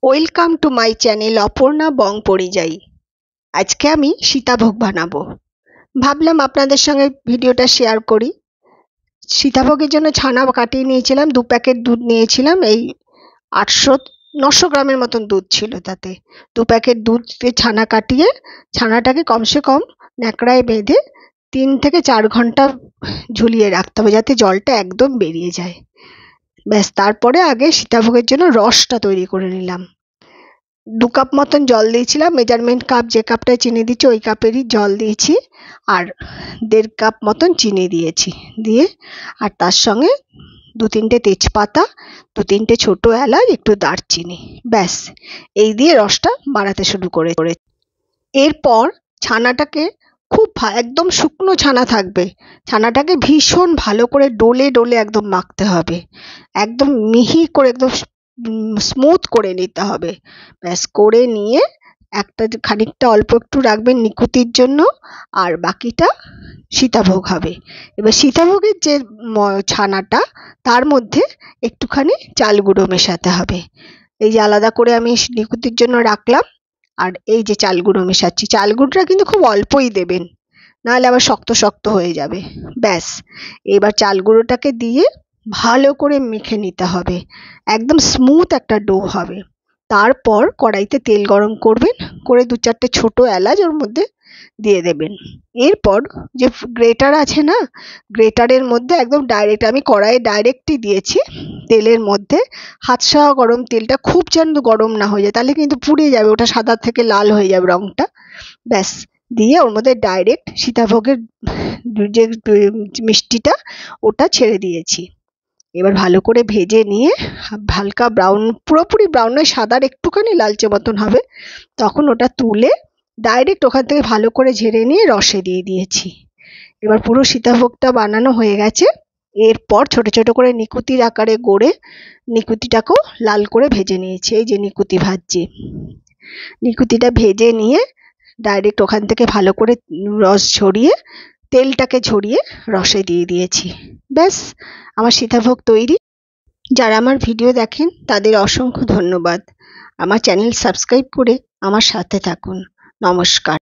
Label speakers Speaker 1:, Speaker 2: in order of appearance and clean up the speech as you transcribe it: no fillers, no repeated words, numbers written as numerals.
Speaker 1: Welcome to my channel Aparna Bong পরিযায়ী। আজকে আমি সীতাভোগ বানাবো। ভাবলাম আপনাদের সঙ্গে ভিডিওটা শেয়ার করি। সীতাভোগের জন্য ছানা কাটিয়ে নিয়েছিলাম, 2 প্যাকেট দুধ নিয়েছিলাম। এই 800-900 গ্রামের মতন দুধ ছিল, তাতে 2 প্যাকেট দুধে ছানা কাটিয়ে ছানাটাকে কমসে কম ন্যাকড়ায় বেঁধে 3 থেকে 4 ঘন্টা ঝুলিয়ে রাখতে হবে, যাতে জলটা একদম বেরিয়ে যায়। ব্যাস, তারপরে আগে সীতাভোগের জন্য রসটা তৈরি করে নিলাম। 2 কাপ মতন জল দিয়েছিলাম, মেজারমেন্ট কাপ যে কাপটায় চিনি দিচ্ছি ওই কাপেরই জল দিয়েছি, আর 1.5 কাপ মতন চিনি দিয়েছি। দিয়ে আর তার সঙ্গে 2-3টে তেজপাতা, 2-3টে ছোট এলাচ, একটু দারচিনি, ব্যাস এই দিয়ে রসটা বানাতে শুরু করে। এরপর ছানাটাকে খুব একদম শুকনো ছানা থাকবে, ছানাটাকে ভীষণ ভালো করে ডলে ডলে একদম মাখতে হবে, একদম মিহি করে, একদম স্মুথ করে নিতে হবে। ব্যাস করে নিয়ে একটা খানিকটা অল্প একটু রাখবেন নিকুতির জন্য, আর বাকিটা সীতাভোগ হবে। এবার সীতাভোগের যে ছানাটা, তার মধ্যে একটুখানি চাল গুঁড়ো মেশাতে হবে। এই যে আলাদা করে আমি নিকুতির জন্য রাখলাম, আর এই যে চাল গুঁড়ো মেশাচ্ছি, চাল গুঁড়োটা কিন্তু খুব অল্পই দেবেন, নাহলে আবার শক্ত শক্ত হয়ে যাবে। ব্যাস এবার চাল গুঁড়োটাকে দিয়ে ভালো করে মেখে নিতে হবে, একদম স্মুথ একটা ডো হবে। তারপর কড়াইতে তেল গরম করবেন, করে 2-4টে ছোট এলাচ ওর মধ্যে দিয়ে দেবেন। এরপর যে গ্রেটার আছে না, গ্রেটারের মধ্যে একদম ডাইরেক্ট, আমি কড়াইয়ে ডাইরেক্টই দিয়েছি তেলের মধ্যে। হাত সহ গরম তেলটা, খুব যেন গরম না হয়ে যায়, তাহলে কিন্তু পুড়ে যাবে, ওটা সাদা থেকে লাল হয়ে যাবে রংটা। ব্যাস দিয়ে ওর মধ্যে ডাইরেক্ট সীতাভোগের যে মিষ্টিটা ওটা ছেড়ে দিয়েছি। এবার ভালো করে ভেজে নিয়ে হালকা ব্রাউন, পুরোপুরি ব্রাউন নয়, সাদার একটুখানি লালচে মতন হবে, তখন ওটা তুলে ডাইরেক্ট ওখান থেকে ভালো করে ঝেড়ে নিয়ে রসে দিয়ে দিয়েছি। এবার পুরো সীতাভোগটা বানানো হয়ে গেছে। এরপর ছোট ছোট করে নিকুতির আকারে গড়ে নিকুতিটাকেও লাল করে ভেজে নিয়েছি। এই যে নিকুতি ভাজছি, নিকুতিটা ভেজে নিয়ে ডাইরেক্ট ওখান থেকে ভালো করে রস ঝরিয়ে, তেলটাকে ঝরিয়ে রসে দিয়ে দিয়েছি। ব্যাস আমার সীতাভোগ তৈরি। যারা আমার ভিডিও দেখেন তাদের অসংখ্য ধন্যবাদ। আমার চ্যানেল সাবস্ক্রাইব করে আমার সাথে থাকুন। নমস্কার।